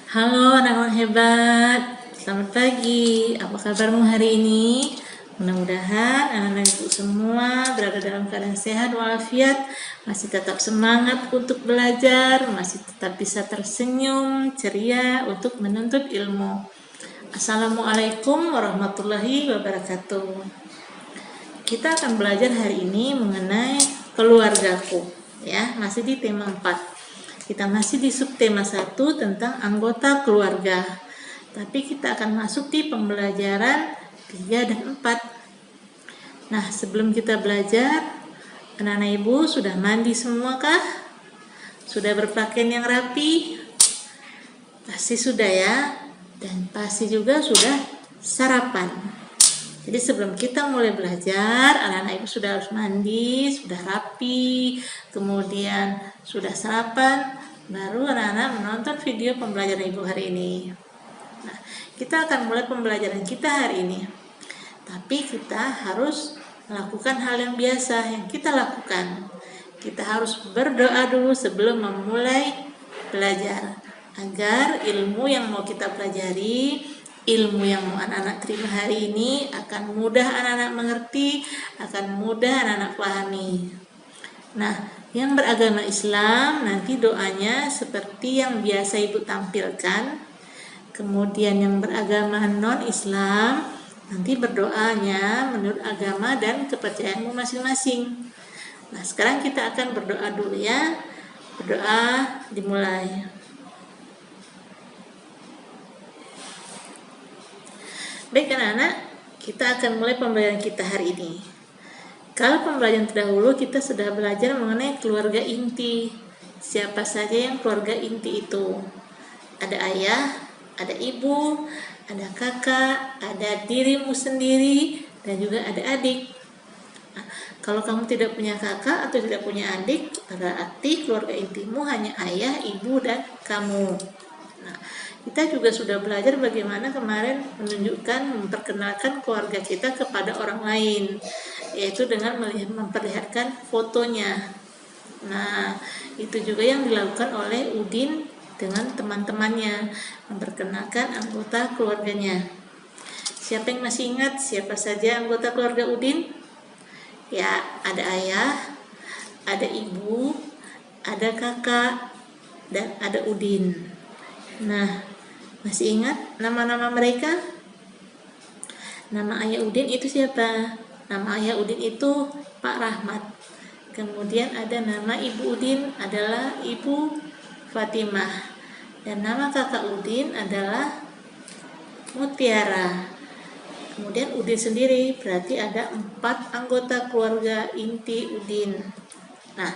Halo anak-anak hebat, selamat pagi. Apa kabarmu hari ini? Mudah-mudahan anak-anak ibu semua berada dalam keadaan sehat walafiat, masih tetap semangat untuk belajar, masih tetap bisa tersenyum, ceria untuk menuntut ilmu. Assalamualaikum warahmatullahi wabarakatuh. Kita akan belajar hari ini mengenai keluargaku, ya, masih di tema 4. Kita masih di subtema 1 tentang anggota keluarga. Tapi kita akan masuk di pembelajaran 3 dan 4. Nah, sebelum kita belajar, anak-anak ibu sudah mandi semua kah? Sudah berpakaian yang rapi? Pasti sudah ya. Dan pasti juga sudah sarapan. Jadi sebelum kita mulai belajar, anak-anak ibu sudah harus mandi, sudah rapi, kemudian sudah sarapan, baru anak-anak menonton video pembelajaran ibu hari ini. Nah, kita akan mulai pembelajaran kita hari ini. Tapi kita harus melakukan hal yang biasa yang kita lakukan. Kita harus berdoa dulu sebelum memulai belajar, agar ilmu yang mau kita pelajari, ilmu yang mau anak-anak terima hari ini akan mudah anak-anak mengerti, akan mudah anak-anak pahami. Nah, yang beragama Islam nanti doanya seperti yang biasa ibu tampilkan. Kemudian yang beragama non-Islam nanti berdoanya menurut agama dan kepercayaanmu masing-masing. Nah, sekarang kita akan berdoa dulu ya. Berdoa dimulai. Baik anak-anak, kita akan mulai pembelajaran kita hari ini. Kalau pembelajaran terdahulu kita sudah belajar mengenai keluarga inti. Siapa saja yang keluarga inti itu? Ada ayah, ada ibu, ada kakak, ada dirimu sendiri, dan juga ada adik. Nah, kalau kamu tidak punya kakak atau tidak punya adik, berarti keluarga intimu hanya ayah, ibu, dan kamu. Nah, kita juga sudah belajar bagaimana kemarin memperkenalkan keluarga kita kepada orang lain, yaitu dengan memperlihatkan fotonya. Nah, itu juga yang dilakukan oleh Udin dengan teman-temannya, memperkenalkan anggota keluarganya. Siapa yang masih ingat siapa saja anggota keluarga Udin? Ya, ada ayah, ada ibu, ada kakak, dan ada Udin. Nah, masih ingat nama-nama mereka? Nama ayah Udin itu siapa? Nama ayah Udin itu Pak Rahmat. Kemudian ada nama ibu Udin adalah Ibu Fatimah. Dan nama kakak Udin adalah Mutiara. Kemudian Udin sendiri berarti ada 4 anggota keluarga inti Udin. Nah,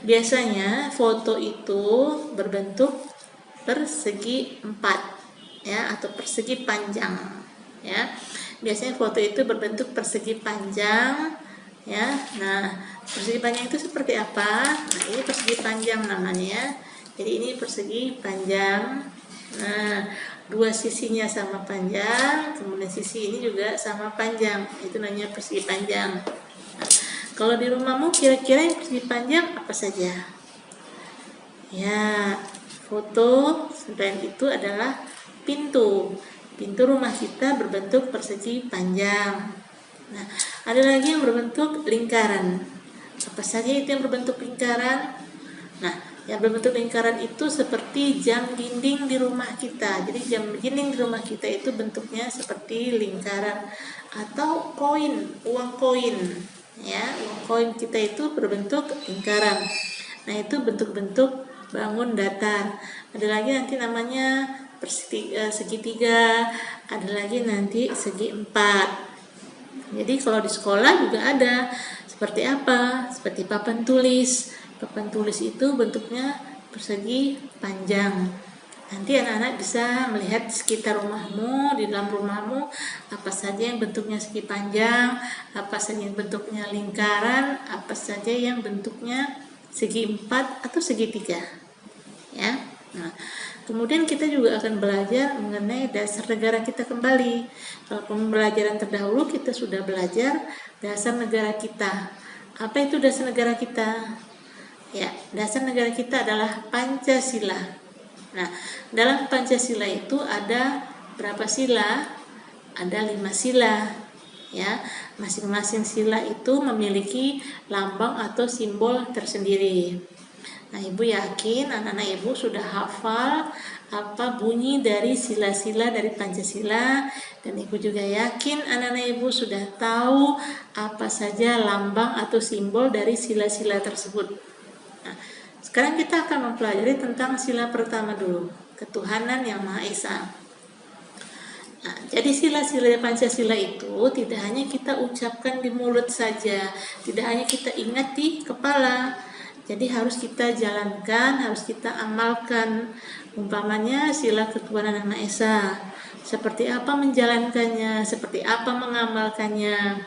biasanya foto itu berbentuk persegi 4 ya, atau persegi panjang ya. Biasanya foto itu berbentuk persegi panjang ya. Nah, persegi panjang itu seperti apa? Nah, ini persegi panjang namanya. Jadi ini persegi panjang. Nah, dua sisinya sama panjang, kemudian sisi ini juga sama panjang. Itu namanya persegi panjang. Nah, kalau di rumahmu kira-kira yang persegi panjang apa saja? Ya, foto selain itu adalah pintu. Pintu rumah kita berbentuk persegi panjang. Nah, ada lagi yang berbentuk lingkaran. Apa saja itu yang berbentuk lingkaran? Nah, yang berbentuk lingkaran itu seperti jam dinding di rumah kita. Jadi jam dinding di rumah kita itu bentuknya seperti lingkaran, atau koin, uang koin. Ya, uang koin kita itu berbentuk lingkaran. Nah, itu bentuk-bentuk bangun datar. Ada lagi nanti namanya segitiga, ada lagi nanti segi 4. Jadi kalau di sekolah juga ada. Seperti apa? Seperti papan tulis. Papan tulis itu bentuknya persegi panjang. Nanti anak-anak bisa melihat di sekitar rumahmu, di dalam rumahmu, apa saja yang bentuknya segi panjang, apa saja yang bentuknya lingkaran, apa saja yang bentuknya segi 4 atau segitiga. Ya. Nah, kemudian kita juga akan belajar mengenai dasar negara kita kembali. Kalau pembelajaran terdahulu kita sudah belajar dasar negara kita. Apa itu dasar negara kita? Ya, dasar negara kita adalah Pancasila. Nah, dalam Pancasila itu ada berapa sila? Ada 5 sila. Ya, masing-masing sila itu memiliki lambang atau simbol tersendiri. Nah, Ibu yakin anak-anak Ibu sudah hafal apa bunyi dari sila-sila dari Pancasila, dan Ibu juga yakin anak-anak Ibu sudah tahu apa saja lambang atau simbol dari sila-sila tersebut. Nah, sekarang kita akan mempelajari tentang sila pertama dulu, ketuhanan yang Maha Esa. Nah, jadi sila-sila Pancasila itu tidak hanya kita ucapkan di mulut saja, tidak hanya kita ingat di kepala. Jadi harus kita jalankan, harus kita amalkan. Umpamanya sila ketuhanan yang Maha Esa. Seperti apa menjalankannya, seperti apa mengamalkannya.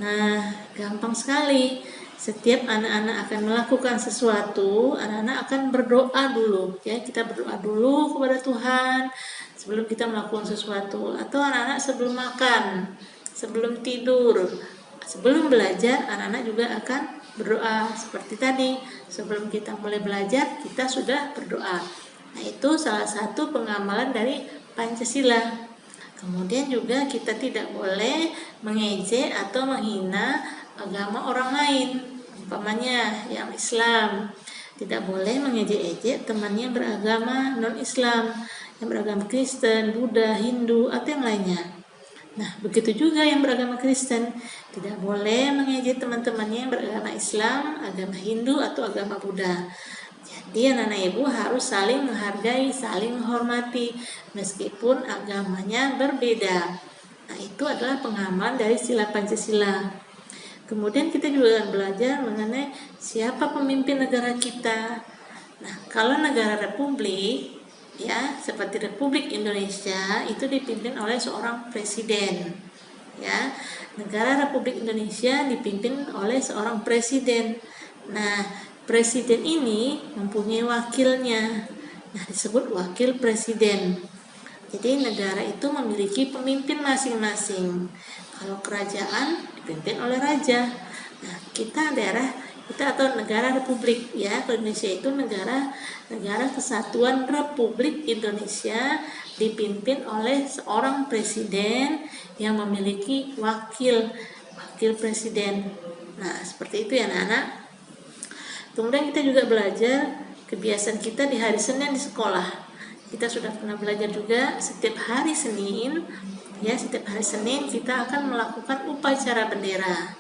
Nah, gampang sekali. Setiap anak-anak akan melakukan sesuatu, anak-anak akan berdoa dulu. Ya, kita berdoa dulu kepada Tuhan sebelum kita melakukan sesuatu. Atau anak-anak sebelum makan, sebelum tidur, sebelum belajar, anak-anak juga akan berdoa seperti tadi. Sebelum kita mulai belajar, kita sudah berdoa. Nah, itu salah satu pengamalan dari Pancasila. Kemudian juga kita tidak boleh mengejek atau menghina agama orang lain. Umpamanya yang Islam, tidak boleh mengejek-ejek temannya yang beragama non-Islam, yang beragama Kristen, Buddha, Hindu, atau yang lainnya. Nah, begitu juga yang beragama Kristen, tidak boleh mengejek teman-temannya yang beragama Islam, agama Hindu, atau agama Buddha. Jadi anak-anak Ibu harus saling menghargai, saling menghormati, meskipun agamanya berbeda. Nah, itu adalah pengamalan dari sila Pancasila. Kemudian kita juga akan belajar mengenai siapa pemimpin negara kita. Nah, kalau negara republik, ya seperti Republik Indonesia itu dipimpin oleh seorang presiden. Ya, negara Republik Indonesia dipimpin oleh seorang presiden. Nah, presiden ini mempunyai wakilnya. Nah, disebut wakil presiden. Jadi negara itu memiliki pemimpin masing-masing. Kalau kerajaan dipimpin oleh raja. Nah, kita atau negara republik ya. Indonesia itu negara kesatuan Republik Indonesia, dipimpin oleh seorang presiden yang memiliki wakil presiden. Nah, seperti itu ya anak-anak. Kemudian kita juga belajar kebiasaan kita di hari Senin di sekolah. Kita sudah pernah belajar juga setiap hari Senin kita akan melakukan upacara bendera.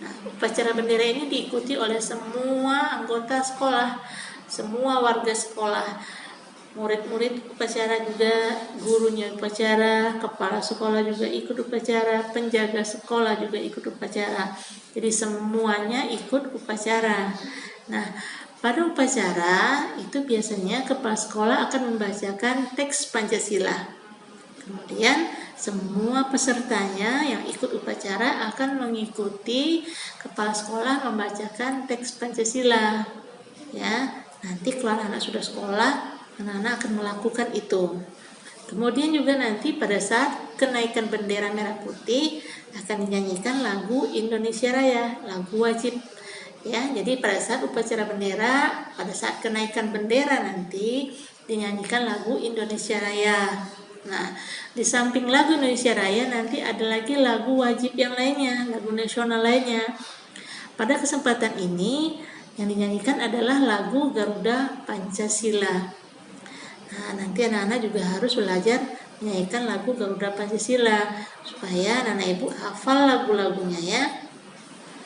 Nah, upacara bendera ini diikuti oleh semua anggota sekolah, semua warga sekolah. Murid-murid upacara juga, gurunya upacara, kepala sekolah juga ikut upacara, penjaga sekolah juga ikut upacara. Jadi semuanya ikut upacara. Nah, pada upacara itu biasanya kepala sekolah akan membacakan teks Pancasila. Kemudian semua pesertanya yang ikut upacara akan mengikuti kepala sekolah membacakan teks Pancasila. Ya, nanti kalau anak sudah sekolah, anak-anak akan melakukan itu. Kemudian juga nanti pada saat kenaikan bendera merah putih akan dinyanyikan lagu Indonesia Raya, lagu wajib. Ya, jadi pada saat upacara bendera, pada saat kenaikan bendera nanti dinyanyikan lagu Indonesia Raya. Nah, di samping lagu Indonesia Raya nanti ada lagi lagu wajib yang lainnya, lagu nasional lainnya. Pada kesempatan ini yang dinyanyikan adalah lagu Garuda Pancasila. Nah, nanti anak-anak juga harus belajar menyanyikan lagu Garuda Pancasila supaya anak-anak Ibu hafal lagu-lagunya ya.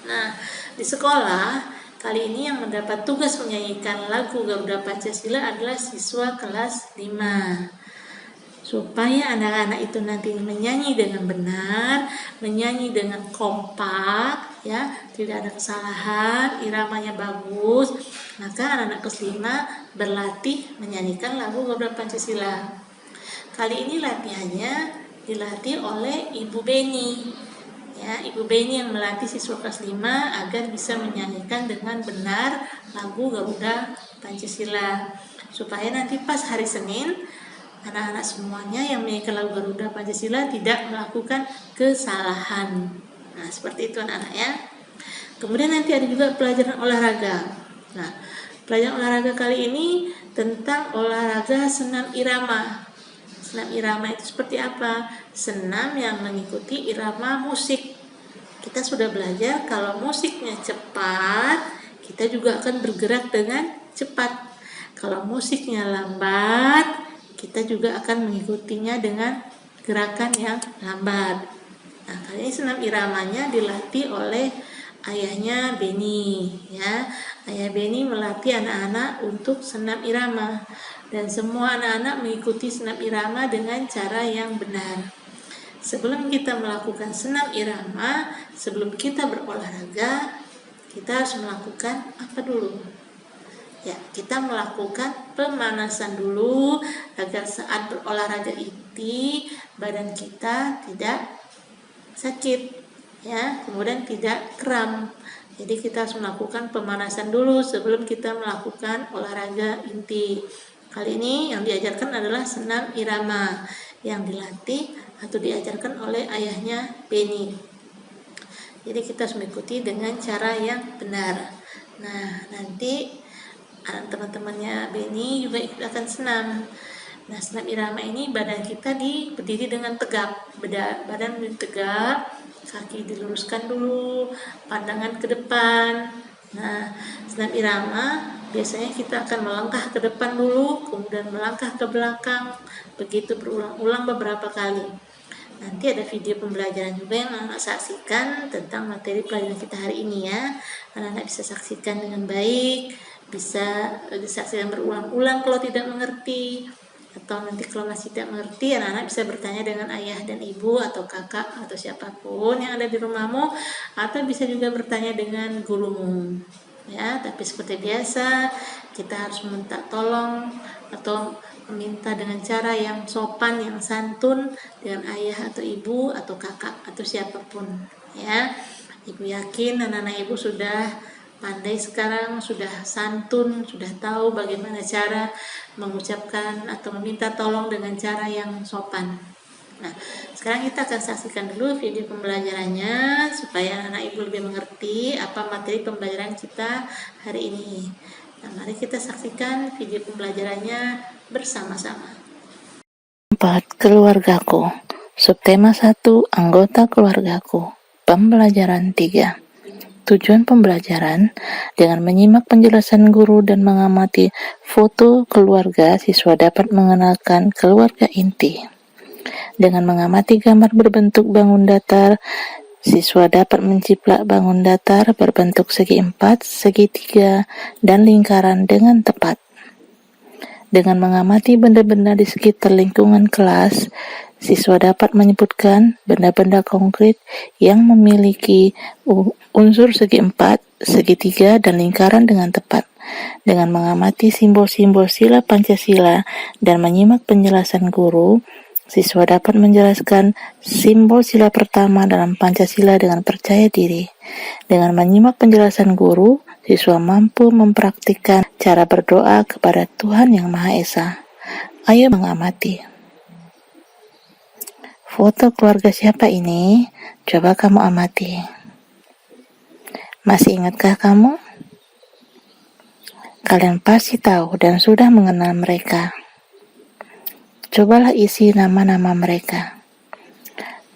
Nah, di sekolah kali ini yang mendapat tugas menyanyikan lagu Garuda Pancasila adalah siswa kelas 5. Supaya anak-anak itu nanti menyanyi dengan benar, menyanyi dengan kompak, ya, tidak ada kesalahan, iramanya bagus, maka anak-anak kelas 5 berlatih menyanyikan lagu Garuda Pancasila. Kali ini latihannya dilatih oleh Ibu Beni. Ya, Ibu Beni yang melatih siswa kelas 5 agar bisa menyanyikan dengan benar lagu Garuda Pancasila. Supaya nanti pas hari Senin, anak-anak semuanya yang menyanyikan lagu Garuda Pancasila tidak melakukan kesalahan. Nah, seperti itu anak-anak ya. Kemudian nanti ada juga pelajaran olahraga. Nah, pelajaran olahraga kali ini tentang olahraga senam irama. Senam irama itu seperti apa? Senam yang mengikuti irama musik. Kita sudah belajar kalau musiknya cepat, kita juga akan bergerak dengan cepat. Kalau musiknya lambat, kita juga akan mengikutinya dengan gerakan yang lambat. Nah, kali ini senam iramanya dilatih oleh ayahnya Beni, ya. Ayah Beni melatih anak-anak untuk senam irama, dan semua anak-anak mengikuti senam irama dengan cara yang benar. Sebelum kita melakukan senam irama, sebelum kita berolahraga, kita harus melakukan apa dulu? Ya, kita melakukan pemanasan dulu agar saat berolahraga itu badan kita tidak sakit, ya, kemudian tidak kram. Jadi kita harus melakukan pemanasan dulu sebelum kita melakukan olahraga inti. Kali ini yang diajarkan adalah senam irama yang dilatih atau diajarkan oleh ayahnya Beni. Jadi kita harus mengikuti dengan cara yang benar. Nah, nanti teman-temannya Beni juga ikut akan senam. Nah, senam irama ini badan kita berdiri dengan tegap, badan tegap, kaki diluruskan dulu, pandangan ke depan. Nah, senam irama biasanya kita akan melangkah ke depan dulu, kemudian melangkah ke belakang, begitu berulang-ulang beberapa kali. Nanti ada video pembelajaran juga yang anak saksikan tentang materi pelajaran kita hari ini ya. Anak-anak bisa saksikan dengan baik, bisa disaksikan berulang-ulang kalau tidak mengerti, atau nanti kalau masih tidak mengerti, anak-anak bisa bertanya dengan ayah dan ibu atau kakak atau siapapun yang ada di rumahmu, atau bisa juga bertanya dengan gurumu ya. Tapi seperti biasa kita harus meminta tolong atau meminta dengan cara yang sopan, yang santun dengan ayah atau ibu atau kakak atau siapapun ya. Ibu yakin anak-anak ibu sudah pandai sekarang, sudah santun, sudah tahu bagaimana cara mengucapkan atau meminta tolong dengan cara yang sopan. Nah, sekarang kita akan saksikan dulu video pembelajarannya supaya anak ibu lebih mengerti apa materi pembelajaran kita hari ini. Nah, mari kita saksikan video pembelajarannya bersama-sama. 4. Keluargaku. Subtema 1. Anggota keluargaku. Pembelajaran 3. Tujuan pembelajaran, dengan menyimak penjelasan guru dan mengamati foto keluarga, siswa dapat mengenalkan keluarga inti. Dengan mengamati gambar berbentuk bangun datar, siswa dapat menciplak bangun datar berbentuk segi 4, segitiga, dan lingkaran dengan tepat. Dengan mengamati benda-benda di sekitar lingkungan kelas, siswa dapat menyebutkan benda-benda konkret yang memiliki unsur segi 4, segitiga, dan lingkaran dengan tepat. Dengan mengamati simbol-simbol sila Pancasila dan menyimak penjelasan guru, siswa dapat menjelaskan simbol sila pertama dalam Pancasila dengan percaya diri. Dengan menyimak penjelasan guru, siswa mampu mempraktikkan cara berdoa kepada Tuhan Yang Maha Esa. Ayo mengamati. Foto keluarga siapa ini? Coba kamu amati. Masih ingatkah kamu? Kalian pasti tahu dan sudah mengenal mereka. Cobalah isi nama-nama mereka.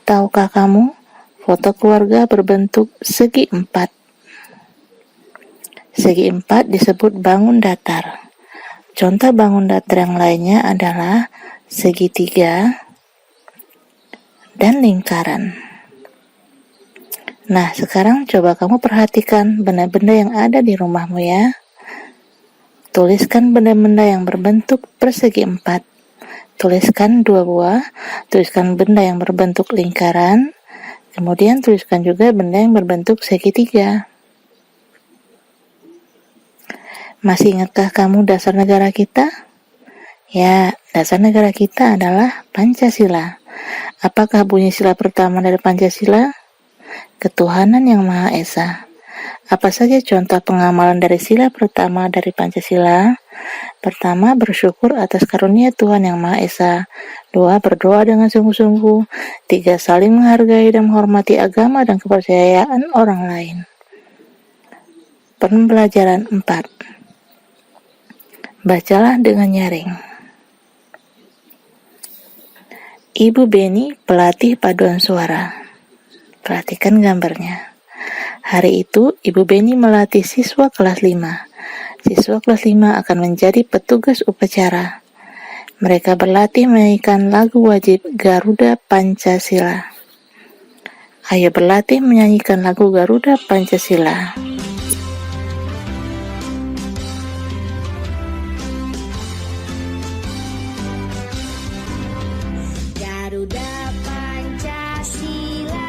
Tahukah kamu, foto keluarga berbentuk segi 4. Segi 4 disebut bangun datar. Contoh bangun datar yang lainnya adalah segitiga dan lingkaran. Nah, sekarang coba kamu perhatikan benda-benda yang ada di rumahmu ya. Tuliskan benda-benda yang berbentuk persegi 4. Tuliskan 2 buah. Tuliskan benda yang berbentuk lingkaran. Kemudian tuliskan juga benda yang berbentuk segitiga. Masih ingatkah kamu dasar negara kita? Ya, dasar negara kita adalah Pancasila. Apakah bunyi sila pertama dari Pancasila? Ketuhanan yang Maha Esa. Apa saja contoh pengamalan dari sila pertama dari Pancasila? Pertama, bersyukur atas karunia Tuhan yang Maha Esa. 2, berdoa dengan sungguh-sungguh. 3, saling menghargai dan menghormati agama dan kepercayaan orang lain. Pembelajaran 4. Bacalah dengan nyaring. Ibu Beni, pelatih paduan suara. Perhatikan gambarnya. Hari itu, Ibu Beni melatih siswa kelas 5. Siswa kelas 5 akan menjadi petugas upacara. Mereka berlatih menyanyikan lagu wajib Garuda Pancasila. Ayo berlatih menyanyikan lagu Garuda Pancasila. Garuda Pancasila,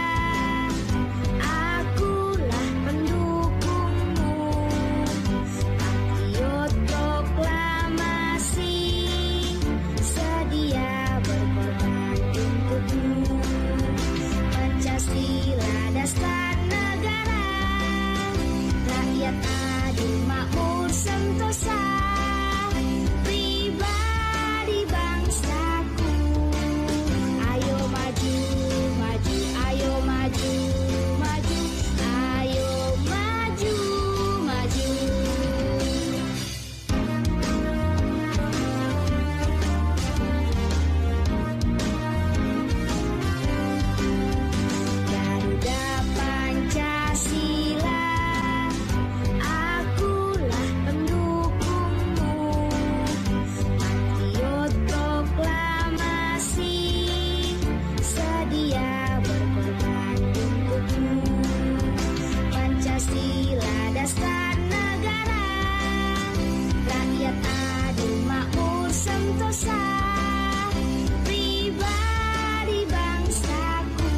akulah pendukungmu. Patriot proklamasi, sedia berkorban untukmu. Pancasila dasar negara, rakyat adil makmur sentosa. Pribadi bangsaku, ayo maju, maju, ayo maju, maju, ayo maju, maju. Garuda Pancasila, akulah pendukungmu. Patriot proklamasi, sedia berkorban untukmu. Pancasila dasar negara, rakyat adil makmur sentosa. Pribadi bangsaku,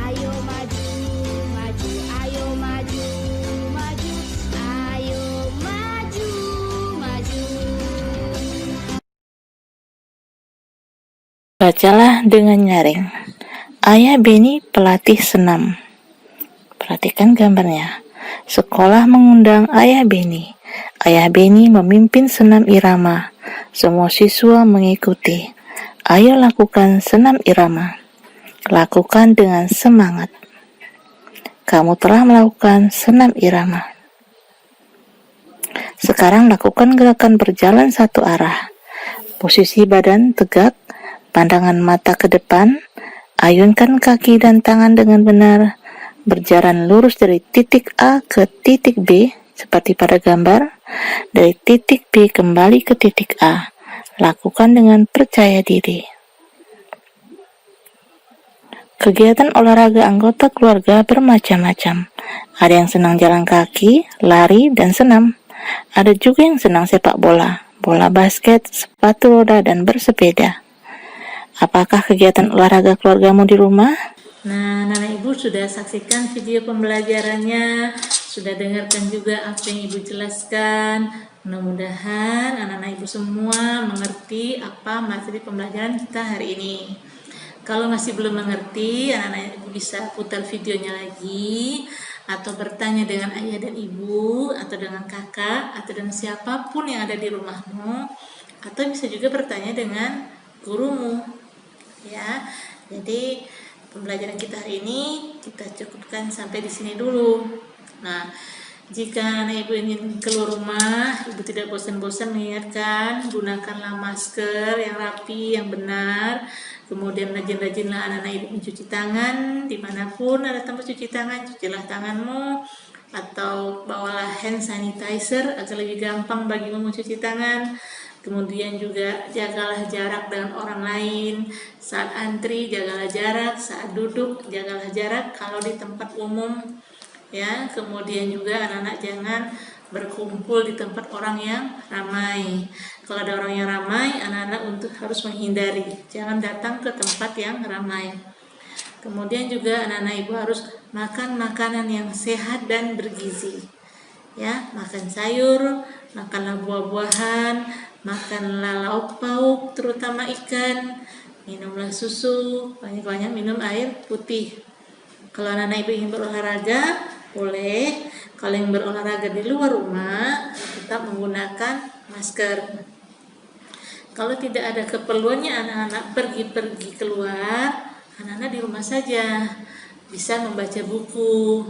ayo maju, maju, ayo maju, maju, ayo maju, maju. Bacalah dengan nyaring. Ayah Beni, pelatih senam. Perhatikan gambarnya. Sekolah mengundang Ayah Beni. Ayah Beni memimpin senam irama. Semua siswa mengikuti. Ayo lakukan senam irama. Lakukan dengan semangat. Kamu telah melakukan senam irama. Sekarang lakukan gerakan berjalan satu arah. Posisi badan tegak, pandangan mata ke depan, ayunkan kaki dan tangan dengan benar, berjalan lurus dari titik A ke titik B, seperti pada gambar, dari titik B kembali ke titik A. Lakukan dengan percaya diri. Kegiatan olahraga anggota keluarga bermacam-macam. Ada yang senang jalan kaki, lari, dan senam. Ada juga yang senang sepak bola, bola basket, sepatu roda, dan bersepeda. Apakah kegiatan olahraga keluargamu di rumah? Nah, anak ibu sudah saksikan video pembelajarannya, sudah dengarkan juga apa yang ibu jelaskan. Mudah-mudahan anak-anak ibu semua mengerti apa materi pembelajaran kita hari ini. Kalau masih belum mengerti, anak-anak ibu bisa putar videonya lagi, atau bertanya dengan ayah dan ibu, atau dengan kakak, atau dengan siapapun yang ada di rumahmu, atau bisa juga bertanya dengan gurumu. Ya, jadi pembelajaran kita hari ini kita cukupkan sampai di sini dulu. Nah, jika anak ibu ingin keluar rumah, ibu tidak bosan-bosan mengingatkan, gunakanlah masker yang rapi, yang benar. Kemudian rajin-rajinlah anak-anak ibu mencuci tangan, dimanapun ada tempat cuci tangan, cucilah tanganmu. Atau bawalah hand sanitizer agar lebih gampang bagimu mencuci tangan. Kemudian juga jagalah jarak dengan orang lain. Saat antri, jagalah jarak. Saat duduk, jagalah jarak kalau di tempat umum. Ya, kemudian juga anak-anak jangan berkumpul di tempat orang yang ramai. Kalau ada orang yang ramai, anak-anak harus menghindari. Jangan datang ke tempat yang ramai. Kemudian juga anak-anak ibu harus makan makanan yang sehat dan bergizi. Ya, makan sayur, makanlah buah-buahan, makanlah lauk pauk, terutama ikan, minumlah susu, banyak-banyak minum air putih. Kalau anak-anak ibu ingin berolahraga, boleh. Kalau yang berolahraga di luar rumah, tetap menggunakan masker. Kalau tidak ada keperluannya anak-anak pergi keluar, anak-anak di rumah saja. Bisa membaca buku.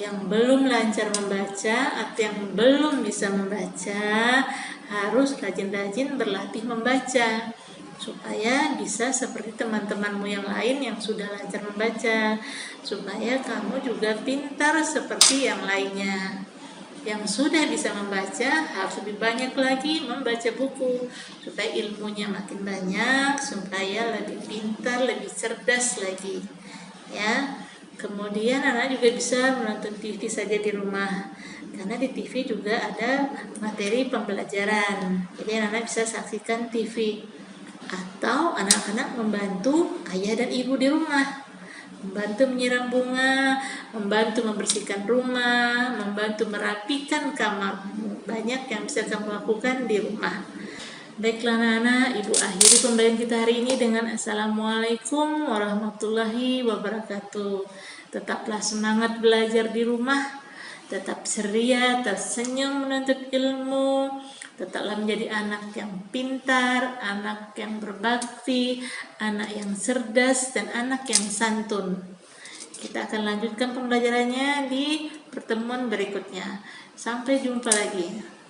Yang belum lancar membaca atau yang belum bisa membaca, harus rajin-rajin berlatih membaca. Supaya bisa seperti teman-temanmu yang lain yang sudah lancar membaca. Supaya kamu juga pintar seperti yang lainnya. Yang sudah bisa membaca harus lebih banyak lagi membaca buku supaya ilmunya makin banyak, supaya lebih pintar, lebih cerdas lagi. Ya. Kemudian anak juga bisa menonton TV saja di rumah. Karena di TV juga ada materi pembelajaran. Jadi anak-anak bisa saksikan TV. Atau anak-anak membantu ayah dan ibu di rumah. Membantu menyiram bunga, membantu membersihkan rumah, membantu merapikan kamar. Banyak yang bisa kamu lakukan di rumah. Baiklah anak-anak, ibu akhiri pembelajaran kita hari ini dengan Assalamualaikum warahmatullahi wabarakatuh. Tetaplah semangat belajar di rumah, tetap ceria, tersenyum menuntut ilmu, tetaplah menjadi anak yang pintar, anak yang berbakti, anak yang cerdas, dan anak yang santun. Kita akan lanjutkan pembelajarannya di pertemuan berikutnya. Sampai jumpa lagi.